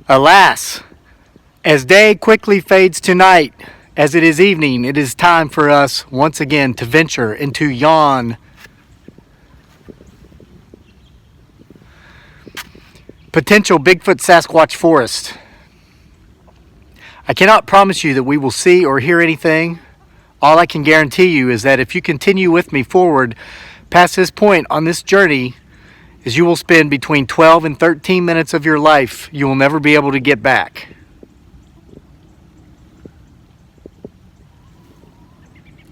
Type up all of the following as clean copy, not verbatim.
Alas, as day quickly fades to night, as it is evening, it is time for us once again to venture into yon potential Bigfoot Sasquatch forest. I cannot promise you that we will see or hear anything. All I can guarantee you is that if you continue with me forward past this point on this journey, is you will spend between 12 and 13 minutes of your life you will never be able to get back.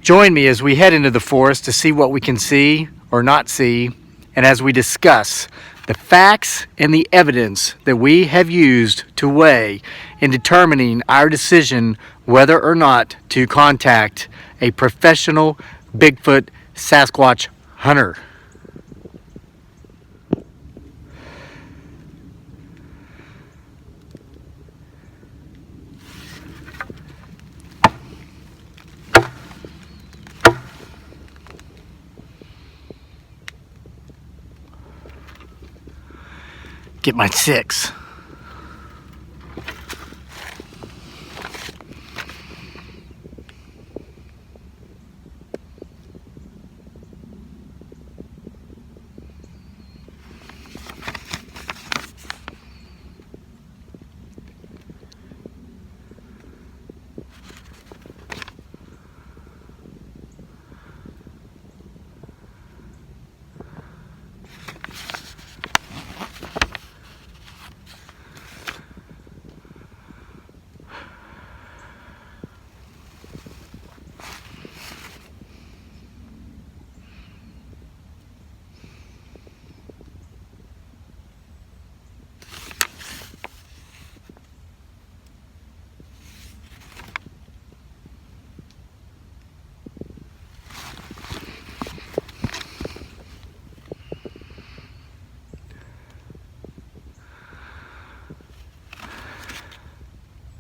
Join me as we head into the forest to see what we can see or not see, and as we discuss the facts and the evidence that we have used to weigh in determining our decision whether or not to contact a professional Bigfoot Sasquatch hunter. Get my 6.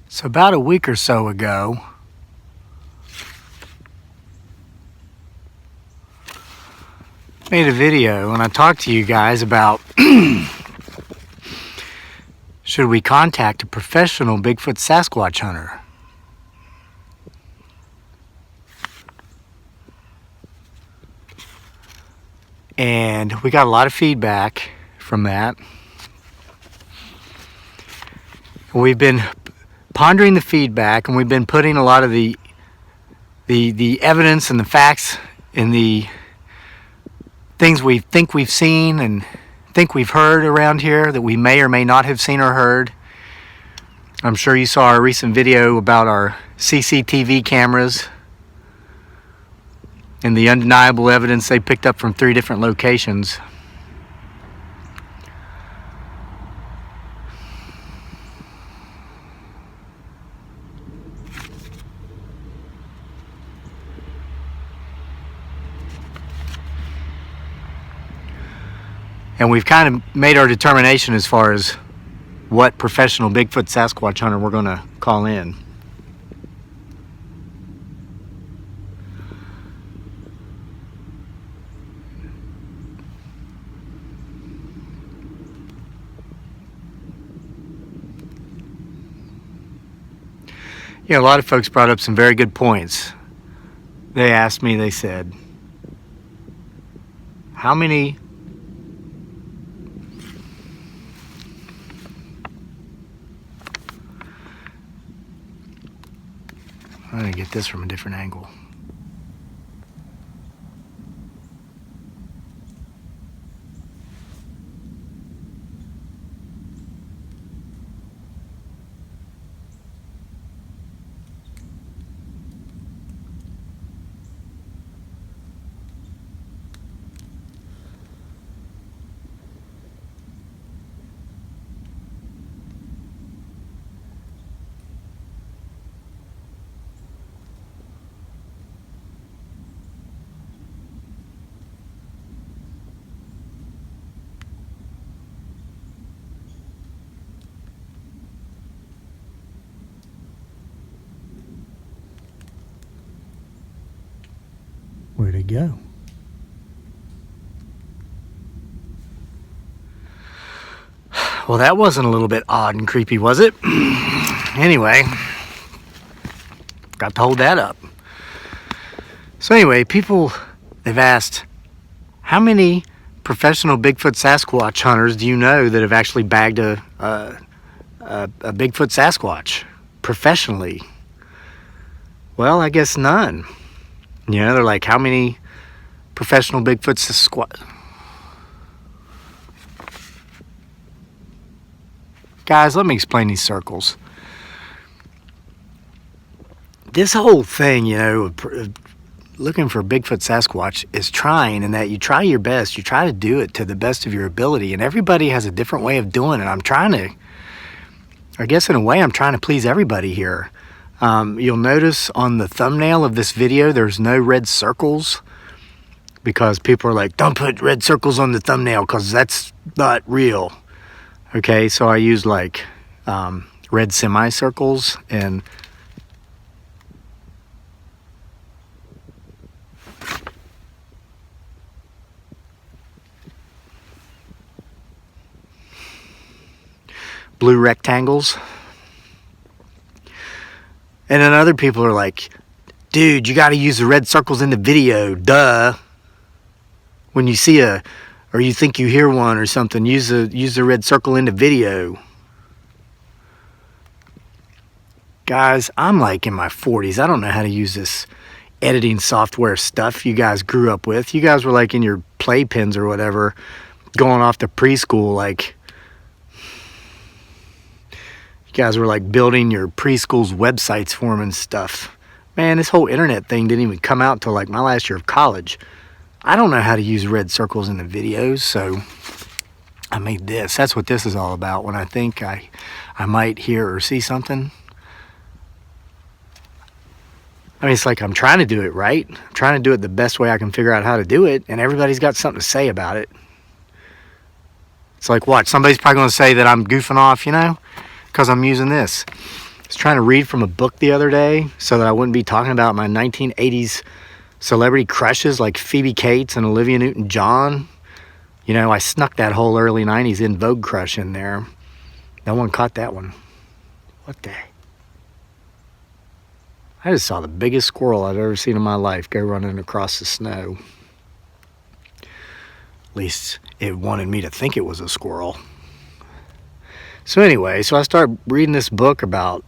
So about a week or so ago, made a video and I talked to you guys about should we contact a professional Bigfoot Sasquatch hunter? And we got a lot of feedback from that. We've been pondering the feedback, and we've been putting a lot of the evidence and the facts and the things we think we've seen and think we've heard around here that we may or may not have seen or heard. I'm sure you saw our recent video about our CCTV cameras and the undeniable evidence they picked up from 3 different locations. And we've kind of made our determination as far as what professional Bigfoot Sasquatch hunter we're going to call in. You know, a lot of folks brought up some very good points. They asked me, they said, how many I'm going to get this from a different angle. Where'd it go? Well, that wasn't a little bit odd and creepy, was it? Anyway, got to hold that up. So anyway, people, they've asked, how many professional Bigfoot Sasquatch hunters do you know that have actually bagged a Bigfoot Sasquatch professionally? Well, I guess none. You know, they're like, how many professional Bigfoot Sasquatch? Guys, let me explain these circles. This whole thing, you know, looking for Bigfoot Sasquatch is trying, in that you try your best. You try to do it to the best of your ability, and everybody has a different way of doing it. I'm trying to, I guess in a way, I'm trying to please everybody here. You'll notice on the thumbnail of this video, there's no red circles, because people are like, don't put red circles on the thumbnail because that's not real. Okay, so I use like red semicircles and blue rectangles. And then other people are like, dude, you got to use the red circles in the video, duh. When you see a, or you think you hear one or something, use the red circle in the video. Guys, I'm like in my 40s. I don't know how to use this editing software stuff you guys grew up with. You guys were like in your playpens or whatever, going off to preschool. Like, you guys were like building your preschool's websites for them and stuff. Man, this whole internet thing didn't even come out till like my last year of college. I don't know how to use red circles in the videos, so I made this. That's what this is all about. When I think I might hear or see something, I mean, it's like I'm trying to do it right. I'm trying to do it the best way I can figure out how to do it, and everybody's got something to say about it. It's like, what? Somebody's probably going to say that I'm goofing off, you know, because I'm using this. I was trying to read from a book the other day so that I wouldn't be talking about my 1980s celebrity crushes like Phoebe Cates and Olivia Newton-John. You know, I snuck that whole early 90s In Vogue crush in there. No one caught that one. What the heck? I just saw the biggest squirrel I've ever seen in my life go running across the snow. At least it wanted me to think it was a squirrel. So anyway, so I started reading this book about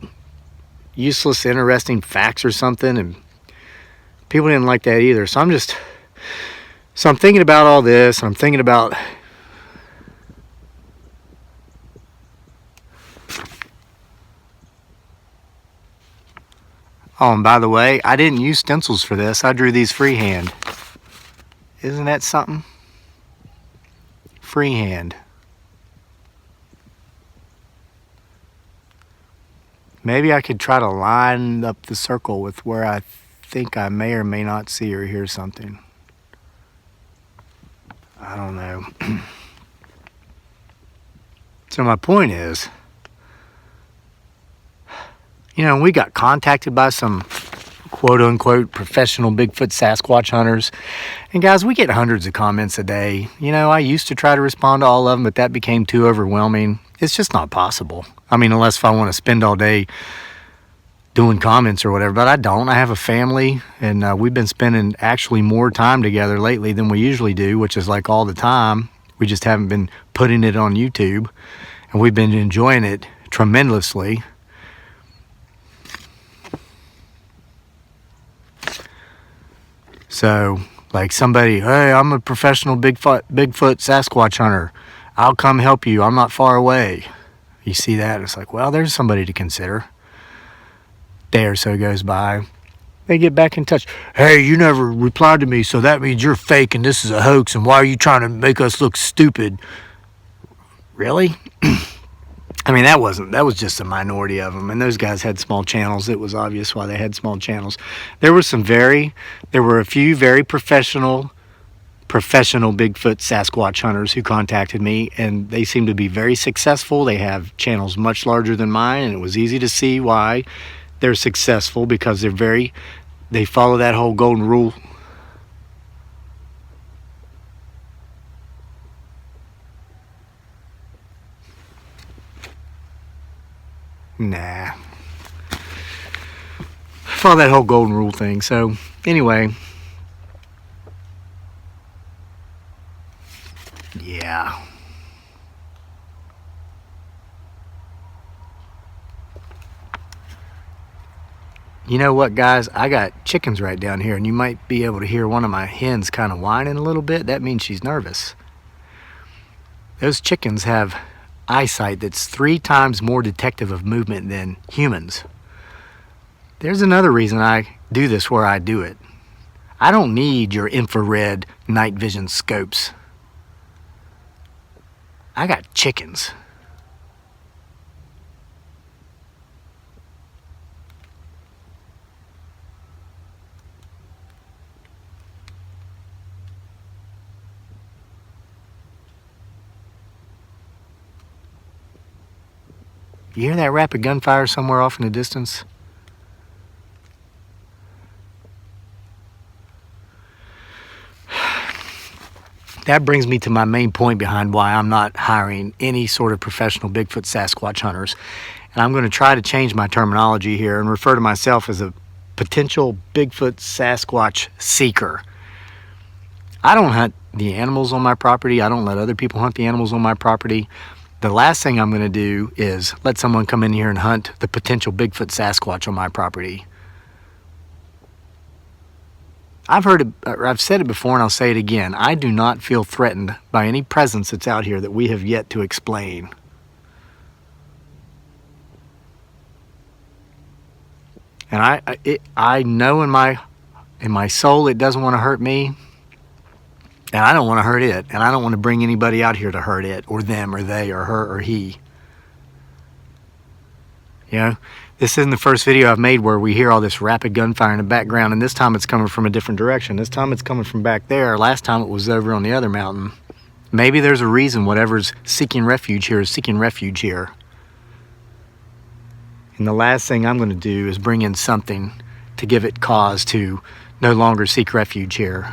useless, interesting facts or something, and people didn't like that either. So I'm thinking about all this, and I'm thinking about oh, and by the way, I didn't use stencils for this. I drew these freehand. Isn't that something? Freehand. Maybe I could try to line up the circle with where I think I may or may not see or hear something. I don't know. So my point is, you know, we got contacted by some quote-unquote professional Bigfoot Sasquatch hunters. And guys, we get hundreds of comments a day. You know, I used to try to respond to all of them, but that became too overwhelming. It's just not possible. I mean, unless if I want to spend all day doing comments or whatever, but I don't. I have a family, and we've been spending actually more time together lately than we usually do, which is like all the time. We just haven't been putting it on YouTube, and we've been enjoying it tremendously. So, like somebody, hey, I'm a professional Bigfoot Sasquatch hunter. I'll come help you. I'm not far away. You see that? It's like, well, there's somebody to consider. Day or so goes by. They get back in touch. Hey, you never replied to me, so that means you're fake and this is a hoax, and why are you trying to make us look stupid? Really? I mean, that was just a minority of them, and those guys had small channels. It was obvious why they had small channels. There were a few very professional Bigfoot Sasquatch hunters who contacted me, and they seem to be very successful. They have channels much larger than mine, and it was easy to see why they're successful, because they follow that whole golden rule. Nah. Follow that whole golden rule thing. So, anyway. Yeah. You know what, guys? I got chickens right down here, and you might be able to hear one of my hens kind of whining a little bit. That means she's nervous. Those chickens have eyesight that's 3 times more detective of movement than humans. There's another reason I do this where I do it. I don't need your infrared night vision scopes. I got chickens. You hear that rapid gunfire somewhere off in the distance? That brings me to my main point behind why I'm not hiring any sort of professional Bigfoot Sasquatch hunters. And I'm going to try to change my terminology here and refer to myself as a potential Bigfoot Sasquatch seeker. I don't hunt the animals on my property. I don't let other people hunt the animals on my property. The last thing I'm going to do is let someone come in here and hunt the potential Bigfoot Sasquatch on my property. I've said it before and I'll say it again. I do not feel threatened by any presence that's out here that we have yet to explain. And I know in my soul it doesn't want to hurt me. And I don't want to hurt it. And I don't want to bring anybody out here to hurt it, or them, or they, or her, or he. You know, this isn't the first video I've made where we hear all this rapid gunfire in the background, and this time it's coming from a different direction. This time it's coming from back there. Last time it was over on the other mountain. Maybe there's a reason whatever's seeking refuge here is seeking refuge here. And the last thing I'm going to do is bring in something to give it cause to no longer seek refuge here.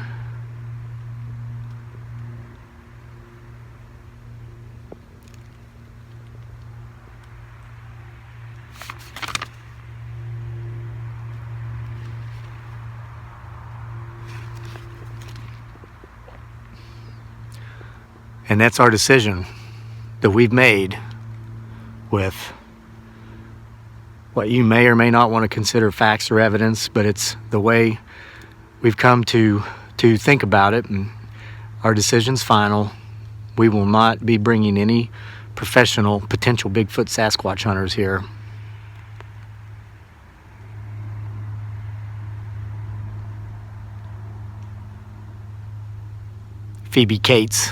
And that's our decision that we've made with what you may or may not want to consider facts or evidence, but it's the way we've come to think about it, and our decision's final. We will not be bringing any professional potential Bigfoot Sasquatch hunters here. Phoebe Cates.